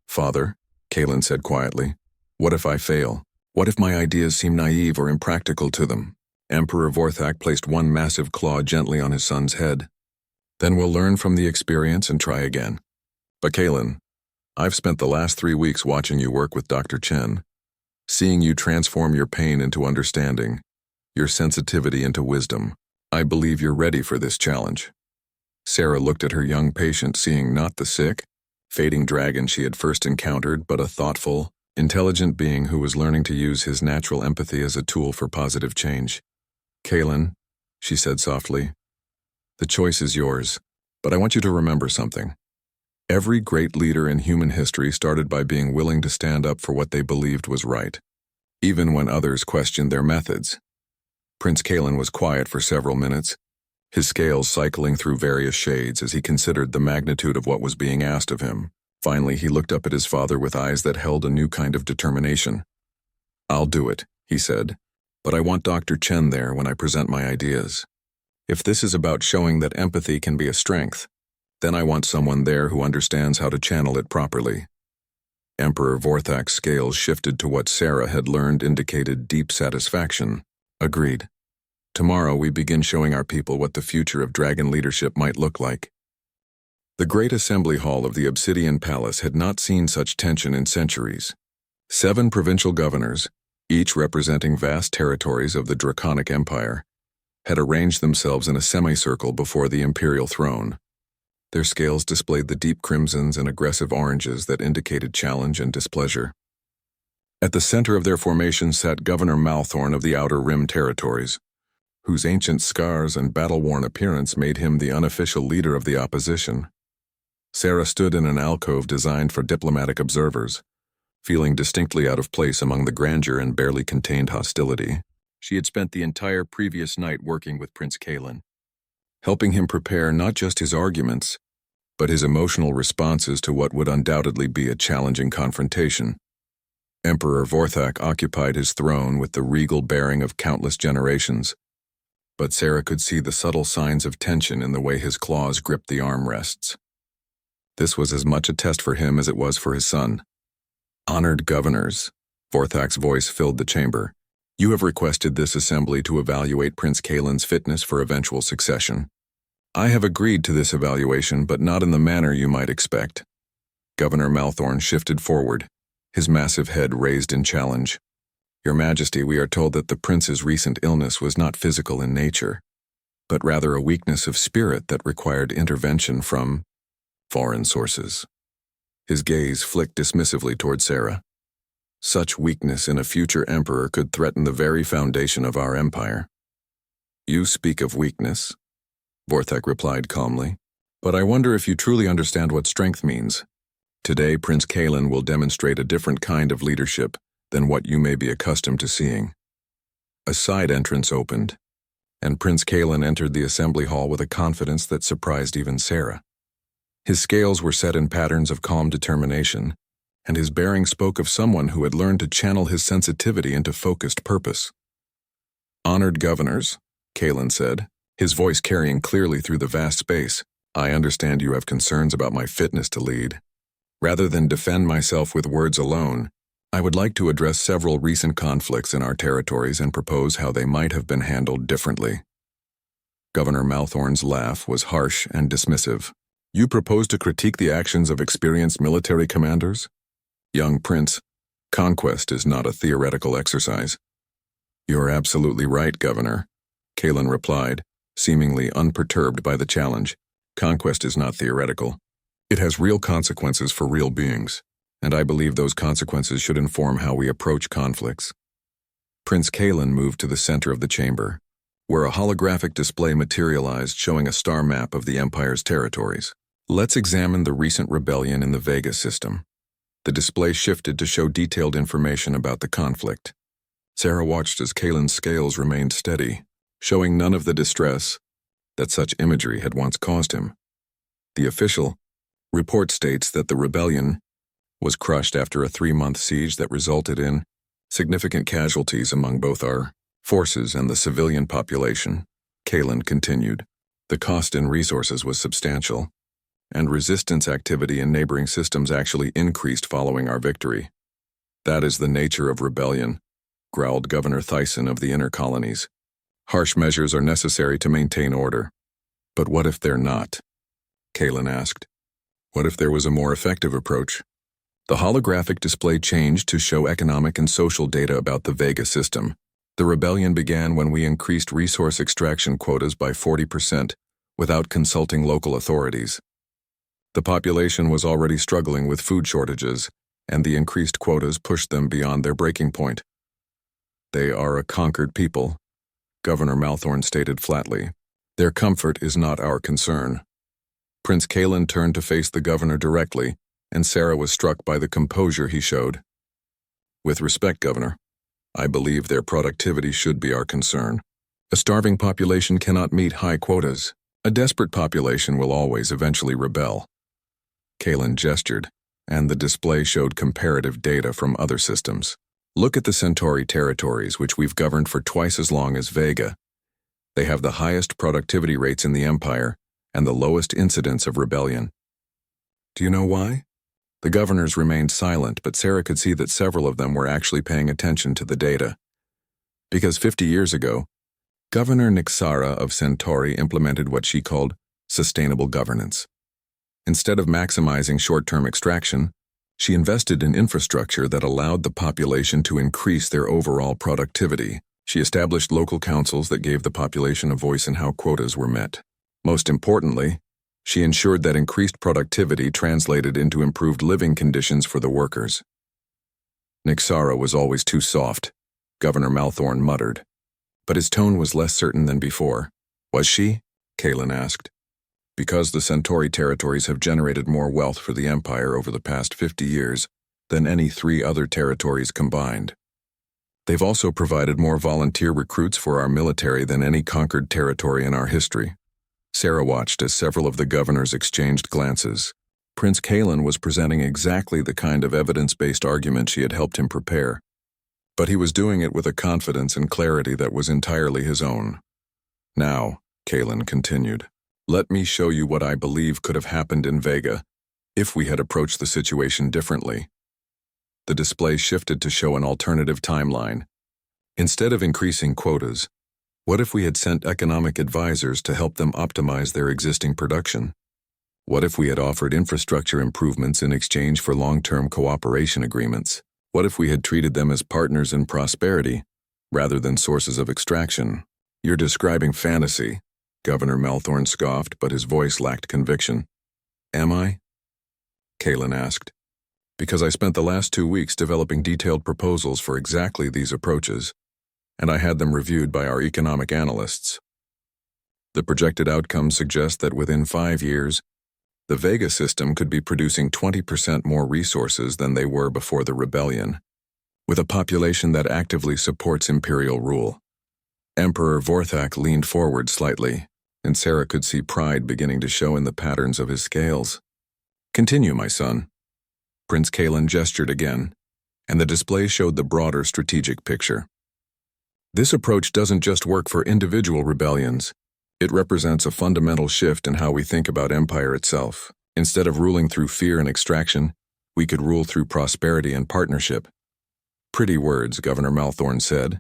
"Father," Kalen said quietly, "what if I fail? What if my ideas seem naive or impractical to them?" Emperor Vorthak placed one massive claw gently on his son's head. "Then we'll learn from the experience and try again. But Kalen, I've spent the last 3 weeks watching you work with Dr. Chen, seeing you transform your pain into understanding, your sensitivity into wisdom. I believe you're ready for this challenge." Sarah looked at her young patient, seeing not the sick, fading dragon she had first encountered, but a thoughtful, intelligent being who was learning to use his natural empathy as a tool for positive change. "Kalen," she said softly, "the choice is yours, but I want you to remember something. Every great leader in human history started by being willing to stand up for what they believed was right, even when others questioned their methods." Prince Kalen was quiet for several minutes, his scales cycling through various shades as he considered the magnitude of what was being asked of him. Finally, he looked up at his father with eyes that held a new kind of determination. "I'll do it," he said, "but I want Dr. Chen there when I present my ideas. If this is about showing that empathy can be a strength, then I want someone there who understands how to channel it properly." Emperor Vorthak's scales shifted to what Sarah had learned indicated deep satisfaction. "Agreed. Tomorrow we begin showing our people what the future of dragon leadership might look like." The great assembly hall of the Obsidian Palace had not seen such tension in centuries. 7 provincial governors, each representing vast territories of the Draconic Empire, had arranged themselves in a semicircle before the imperial throne. Their scales displayed the deep crimsons and aggressive oranges that indicated challenge and displeasure. At the center of their formation sat Governor Malthorn of the Outer Rim territories, whose ancient scars and battle-worn appearance made him the unofficial leader of the opposition. Sarah stood in an alcove designed for diplomatic observers, feeling distinctly out of place among the grandeur and barely contained hostility. She had spent the entire previous night working with Prince Kalen, helping him prepare not just his arguments, but his emotional responses to what would undoubtedly be a challenging confrontation. Emperor Vorthak occupied his throne with the regal bearing of countless generations, but Sarah could see the subtle signs of tension in the way his claws gripped the armrests. This was as much a test for him as it was for his son. "Honored governors," Vorthak's voice filled the chamber, "you have requested this assembly to evaluate Prince Kalen's fitness for eventual succession. I have agreed to this evaluation, but not in the manner you might expect." Governor Malthorn shifted forward, his massive head raised in challenge. Your Majesty, we are told that the prince's recent illness was not physical in nature, but rather a weakness of spirit that required intervention from foreign sources. His gaze flicked dismissively toward Sarah. Such weakness in a future emperor could threaten the very foundation of our empire. You speak of weakness, Vorthek replied calmly, but I wonder if you truly understand what strength means. Today, Prince Kalen will demonstrate a different kind of leadership than what you may be accustomed to seeing. A side entrance opened, and Prince Kalen entered the assembly hall with a confidence that surprised even Sarah. His scales were set in patterns of calm determination, and his bearing spoke of someone who had learned to channel his sensitivity into focused purpose. Honored governors, Kalen said, his voice carrying clearly through the vast space, I understand you have concerns about my fitness to lead. Rather than defend myself with words alone, I would like to address several recent conflicts in our territories and propose how they might have been handled differently. Governor Malthorn's laugh was harsh and dismissive. You propose to critique the actions of experienced military commanders? Young Prince, conquest is not a theoretical exercise. You're absolutely right, Governor, Kalen replied, seemingly unperturbed by the challenge. Conquest is not theoretical. It has real consequences for real beings, and I believe those consequences should inform how we approach conflicts. Prince Kalen moved to the center of the chamber, where a holographic display materialized showing a star map of the Empire's territories. Let's examine the recent rebellion in the Vega system. The display shifted to show detailed information about the conflict. Sarah watched as Kalen's scales remained steady, showing none of the distress that such imagery had once caused him. The official report states that the rebellion was crushed after a 3-month siege that resulted in significant casualties among both our forces and the civilian population. Kalen continued. The cost in resources was substantial, and resistance activity in neighboring systems actually increased following our victory. That is the nature of rebellion, growled Governor Thyssen of the Inner Colonies. Harsh measures are necessary to maintain order. But what if they're not? Kalen asked. What if there was a more effective approach? The holographic display changed to show economic and social data about the Vega system. The rebellion began when we increased resource extraction quotas by 40% without consulting local authorities. The population was already struggling with food shortages, and the increased quotas pushed them beyond their breaking point. They are a conquered people, Governor Malthorn stated flatly. Their comfort is not our concern. Prince Kalen turned to face the governor directly, and Sarah was struck by the composure he showed. With respect, Governor, I believe their productivity should be our concern. A starving population cannot meet high quotas. A desperate population will always eventually rebel. Kalen gestured, and the display showed comparative data from other systems. Look at the Centauri territories, which we've governed for twice as long as Vega. They have the highest productivity rates in the Empire and the lowest incidence of rebellion. Do you know why? The governors remained silent, but Sarah could see that several of them were actually paying attention to the data. Because 50 years ago, Governor Nixara of Centauri implemented what she called sustainable governance. Instead of maximizing short-term extraction, she invested in infrastructure that allowed the population to increase their overall productivity. She established local councils that gave the population a voice in how quotas were met. Most importantly, she ensured that increased productivity translated into improved living conditions for the workers. Nixara was always too soft, Governor Malthorn muttered. But his tone was less certain than before. Was she? Kalen asked. Because the Centauri territories have generated more wealth for the Empire over the past 50 years than any 3 other territories combined. They've also provided more volunteer recruits for our military than any conquered territory in our history. Sarah watched as several of the governors exchanged glances. Prince Kalen was presenting exactly the kind of evidence-based argument she had helped him prepare. But he was doing it with a confidence and clarity that was entirely his own. Now, Kalen continued, let me show you what I believe could have happened in Vega if we had approached the situation differently. The display shifted to show an alternative timeline. Instead of increasing quotas, what if we had sent economic advisors to help them optimize their existing production? What if we had offered infrastructure improvements in exchange for long-term cooperation agreements? What if we had treated them as partners in prosperity, rather than sources of extraction? You're describing fantasy, Governor Malthorn scoffed, but his voice lacked conviction. Am I? Kaelin asked. Because I spent the last 2 weeks developing detailed proposals for exactly these approaches, and I had them reviewed by our economic analysts. The projected outcomes suggest that within 5 years, the Vega system could be producing 20% more resources than they were before the rebellion, with a population that actively supports imperial rule. Emperor Vorthak leaned forward slightly, and Sarah could see pride beginning to show in the patterns of his scales. Continue, my son. Prince Kaelin gestured again, and the display showed the broader strategic picture. This approach doesn't just work for individual rebellions. It represents a fundamental shift in how we think about empire itself. Instead of ruling through fear and extraction, we could rule through prosperity and partnership. Pretty words, Governor Malthorn said,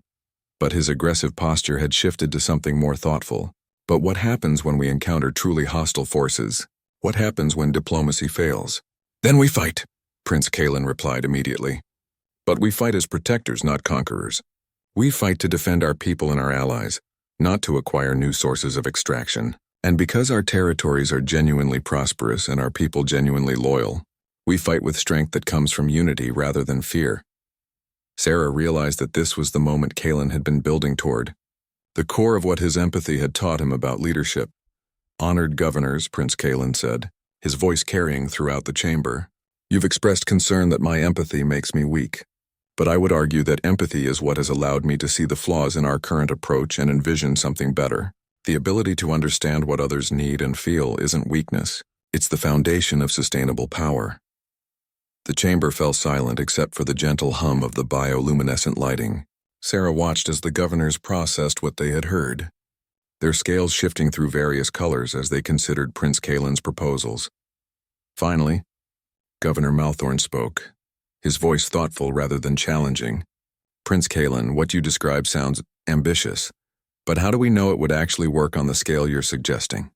but his aggressive posture had shifted to something more thoughtful. But what happens when we encounter truly hostile forces? What happens when diplomacy fails? Then we fight, Prince Kaelin replied immediately. But we fight as protectors, not conquerors. We fight to defend our people and our allies, not to acquire new sources of extraction. And because our territories are genuinely prosperous and our people genuinely loyal, we fight with strength that comes from unity rather than fear. Sarah realized that this was the moment Kaelin had been building toward, the core of what his empathy had taught him about leadership. Honored governors, Prince Kaelin said, his voice carrying throughout the chamber. You've expressed concern that my empathy makes me weak. But I would argue that empathy is what has allowed me to see the flaws in our current approach and envision something better. The ability to understand what others need and feel isn't weakness. It's the foundation of sustainable power. The chamber fell silent except for the gentle hum of the bioluminescent lighting. Sarah watched as the governors processed what they had heard, their scales shifting through various colors as they considered Prince Kaelin's proposals. Finally, Governor Malthorn spoke, his voice thoughtful rather than challenging. Prince Kaelin, what you describe sounds ambitious, but how do we know it would actually work on the scale you're suggesting?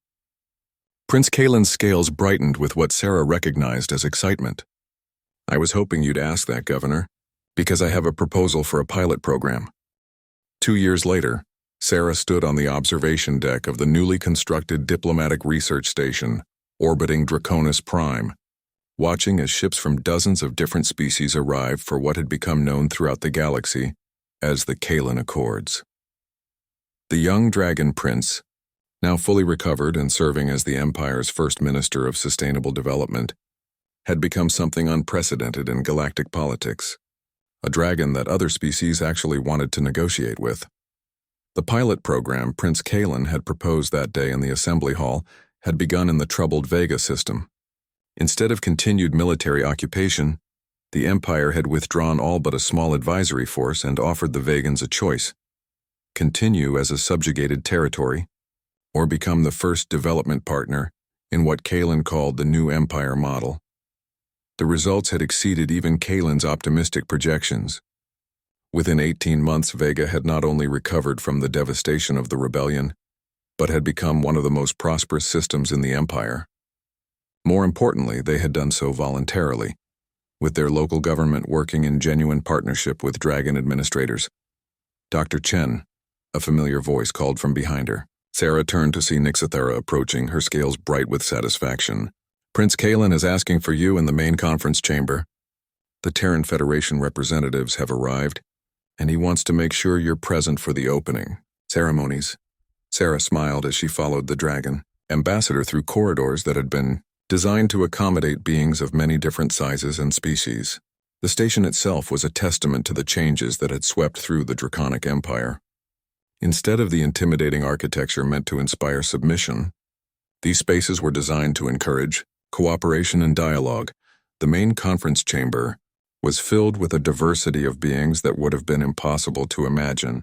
Prince Kaelin's scales brightened with what Sarah recognized as excitement. I was hoping you'd ask that, Governor, because I have a proposal for a pilot program. 2 years later, Sarah stood on the observation deck of the newly constructed diplomatic research station, orbiting Draconis Prime, watching as ships from dozens of different species arrived for what had become known throughout the galaxy as the Kaelin Accords. The young dragon prince, now fully recovered and serving as the Empire's first Minister of Sustainable Development, had become something unprecedented in galactic politics, a dragon that other species actually wanted to negotiate with. The pilot program Prince Kaelin had proposed that day in the assembly hall had begun in the troubled Vega system. Instead of continued military occupation, the Empire had withdrawn all but a small advisory force and offered the Vegans a choice: continue as a subjugated territory, or become the first development partner in what Kaelin called the new Empire model. The results had exceeded even Kaelin's optimistic projections. Within 18 months, Vega had not only recovered from the devastation of the rebellion, but had become one of the most prosperous systems in the Empire. More importantly, they had done so voluntarily, with their local government working in genuine partnership with dragon administrators. Dr. Chen, a familiar voice called from behind her. Sarah turned to see Nixithera approaching, her scales bright with satisfaction. Prince Kaelin is asking for you in the main conference chamber. The Terran Federation representatives have arrived, and he wants to make sure you're present for the opening ceremonies. Sarah smiled as she followed the dragon ambassador through corridors that had been designed to accommodate beings of many different sizes and species. The station itself was a testament to the changes that had swept through the Draconic Empire. Instead of the intimidating architecture meant to inspire submission, these spaces were designed to encourage cooperation and dialogue. The main conference chamber was filled with a diversity of beings that would have been impossible to imagine.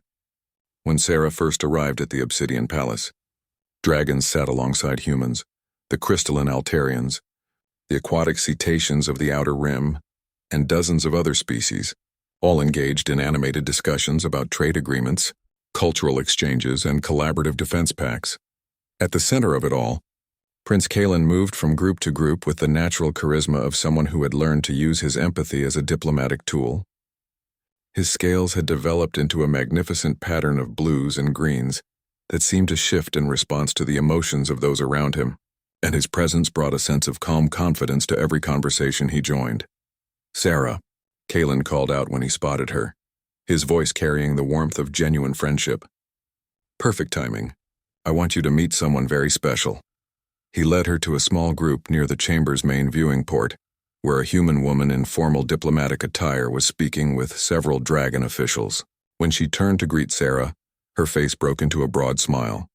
When Sarah first arrived at the Obsidian Palace, dragons sat alongside humans, the crystalline Altarians, the aquatic cetaceans of the Outer Rim, and dozens of other species, all engaged in animated discussions about trade agreements, cultural exchanges, and collaborative defense pacts. At the center of it all, Prince Kaelin moved from group to group with the natural charisma of someone who had learned to use his empathy as a diplomatic tool. His scales had developed into a magnificent pattern of blues and greens that seemed to shift in response to the emotions of those around him, and his presence brought a sense of calm confidence to every conversation he joined. "Sarah," Kalen called out when he spotted her, his voice carrying the warmth of genuine friendship. "Perfect timing. I want you to meet someone very special." He led her to a small group near the chamber's main viewing port, where a human woman in formal diplomatic attire was speaking with several dragon officials. When she turned to greet Sarah, her face broke into a broad smile.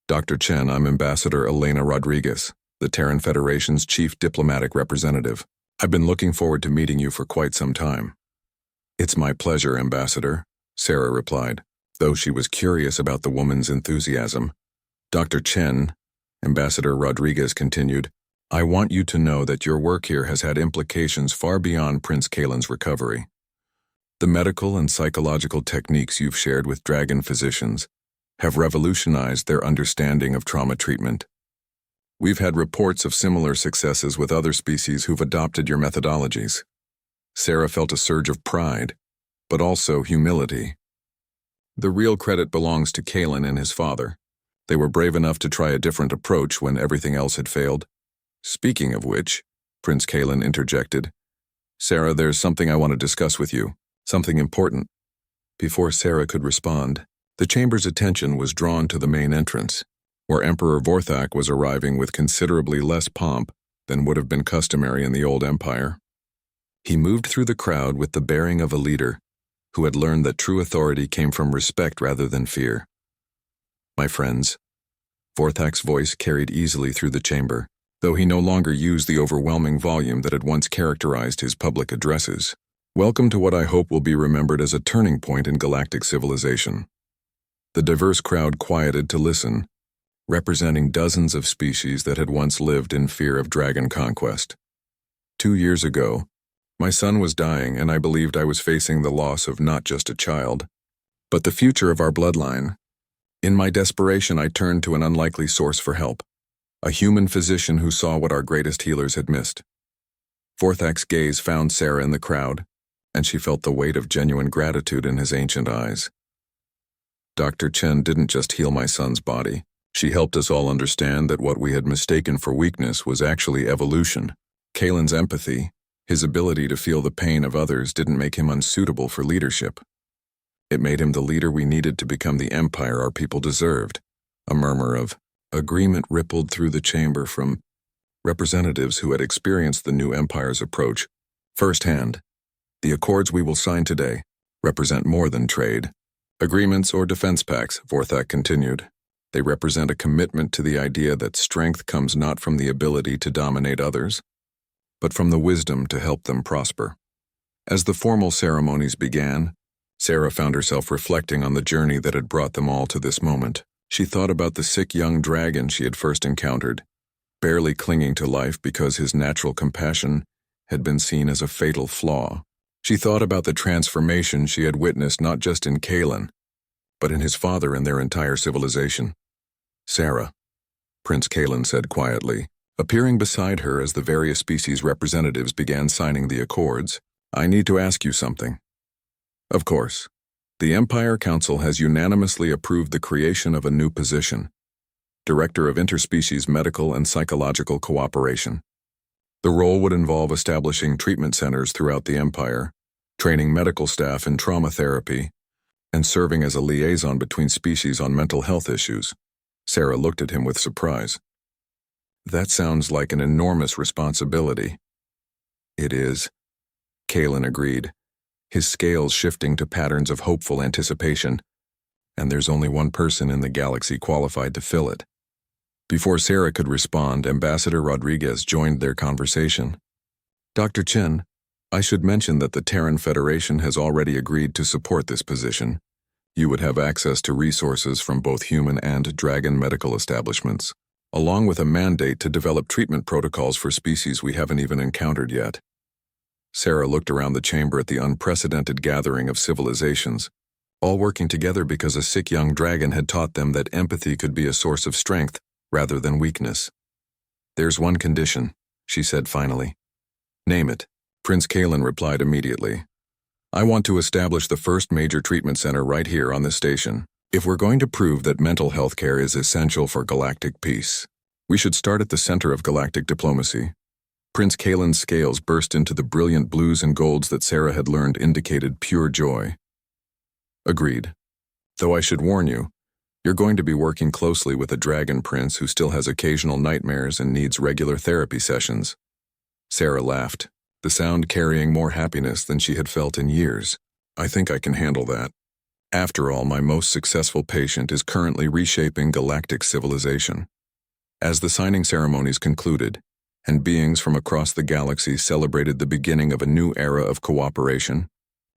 "Dr. Chen, I'm Ambassador Elena Rodriguez, the Terran Federation's chief diplomatic representative. I've been looking forward to meeting you for quite some time." "It's my pleasure, Ambassador," Sarah replied, though she was curious about the woman's enthusiasm. "Dr. Chen," Ambassador Rodriguez continued, "I want you to know that your work here has had implications far beyond Prince Kalen's recovery. The medical and psychological techniques you've shared with dragon physicians have revolutionized their understanding of trauma treatment. We've had reports of similar successes with other species who've adopted your methodologies." Sarah felt a surge of pride, but also humility. The real credit belongs to Kalen and his father. They were brave enough to try a different approach when everything else had failed. "Speaking of which," Prince Kalen interjected, "Sarah, there's something I want to discuss with you, something important." Before Sarah could respond, the chamber's attention was drawn to the main entrance, where Emperor Vorthak was arriving with considerably less pomp than would have been customary in the old empire. He moved through the crowd with the bearing of a leader who had learned that true authority came from respect rather than fear. "My friends," Vorthak's voice carried easily through the chamber, though he no longer used the overwhelming volume that had once characterized his public addresses. "Welcome to what I hope will be remembered as a turning point in galactic civilization." The diverse crowd quieted to listen, representing dozens of species that had once lived in fear of dragon conquest. 2 years ago, my son was dying, and I believed I was facing the loss of not just a child, but the future of our bloodline. In my desperation, I turned to an unlikely source for help, a human physician who saw what our greatest healers had missed. Vorthak's gaze found Sarah in the crowd, and she felt the weight of genuine gratitude in his ancient eyes. "Dr. Chen didn't just heal my son's body. She helped us all understand that what we had mistaken for weakness was actually evolution. Kalen's empathy, his ability to feel the pain of others, didn't make him unsuitable for leadership. It made him the leader we needed to become the empire our people deserved." A murmur of agreement rippled through the chamber from representatives who had experienced the new empire's approach firsthand. "The accords we will sign today represent more than trade, agreements, or defense pacts," Vorthak continued. "They represent a commitment to the idea that strength comes not from the ability to dominate others, but from the wisdom to help them prosper." As the formal ceremonies began, Sarah found herself reflecting on the journey that had brought them all to this moment. She thought about the sick young dragon she had first encountered, barely clinging to life because his natural compassion had been seen as a fatal flaw. She thought about the transformation she had witnessed not just in Kalen, but in his father and their entire civilization. "Sarah," Prince Kalen said quietly, appearing beside her as the various species representatives began signing the accords, "I need to ask you something." "Of course. The Empire Council has unanimously approved the creation of a new position, Director of Interspecies Medical and Psychological Cooperation. The role would involve establishing treatment centers throughout the Empire, training medical staff in trauma therapy, and serving as a liaison between species on mental health issues." Sarah looked at him with surprise. "That sounds like an enormous responsibility." "It is," Kalen agreed, his scales shifting to patterns of hopeful anticipation, "and there's only one person in the galaxy qualified to fill it." Before Sarah could respond, Ambassador Rodriguez joined their conversation. "Dr. Chen, I should mention that the Terran Federation has already agreed to support this position. You would have access to resources from both human and dragon medical establishments, along with a mandate to develop treatment protocols for species we haven't even encountered yet." Sarah looked around the chamber at the unprecedented gathering of civilizations, all working together because a sick young dragon had taught them that empathy could be a source of strength rather than weakness. "There's one condition," she said finally. "Name it." Prince Kalen replied immediately. I want to establish the first major treatment center right here on this station. If we're going to prove that mental health care is essential for galactic peace, we should start at the center of galactic diplomacy. Prince Kalen's scales burst into the brilliant blues and golds that Sarah had learned indicated pure joy. Agreed. Though I should warn you, you're going to be working closely with a dragon prince who still has occasional nightmares and needs regular therapy sessions. Sarah laughed, the sound carrying more happiness than she had felt in years. I think I can handle that. After all, my most successful patient is currently reshaping galactic civilization. As the signing ceremonies concluded, and beings from across the galaxy celebrated the beginning of a new era of cooperation,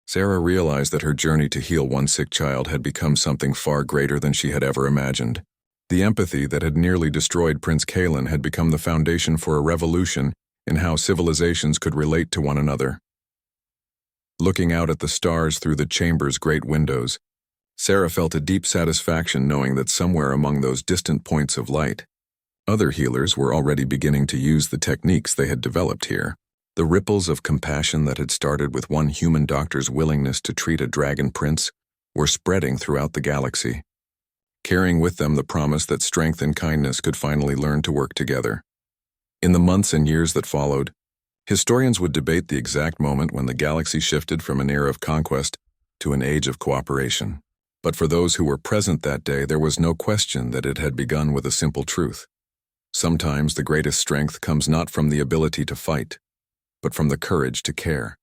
Sarah realized that her journey to heal one sick child had become something far greater than she had ever imagined. The empathy that had nearly destroyed Prince Kalen had become the foundation for a revolution in how civilizations could relate to one another. Looking out at the stars through the chamber's great windows, Sarah felt a deep satisfaction knowing that somewhere among those distant points of light, other healers were already beginning to use the techniques they had developed here. The ripples of compassion that had started with one human doctor's willingness to treat a dragon prince were spreading throughout the galaxy, carrying with them the promise that strength and kindness could finally learn to work together. In the months and years that followed, historians would debate the exact moment when the galaxy shifted from an era of conquest to an age of cooperation. But for those who were present that day, there was no question that it had begun with a simple truth. Sometimes the greatest strength comes not from the ability to fight, but from the courage to care.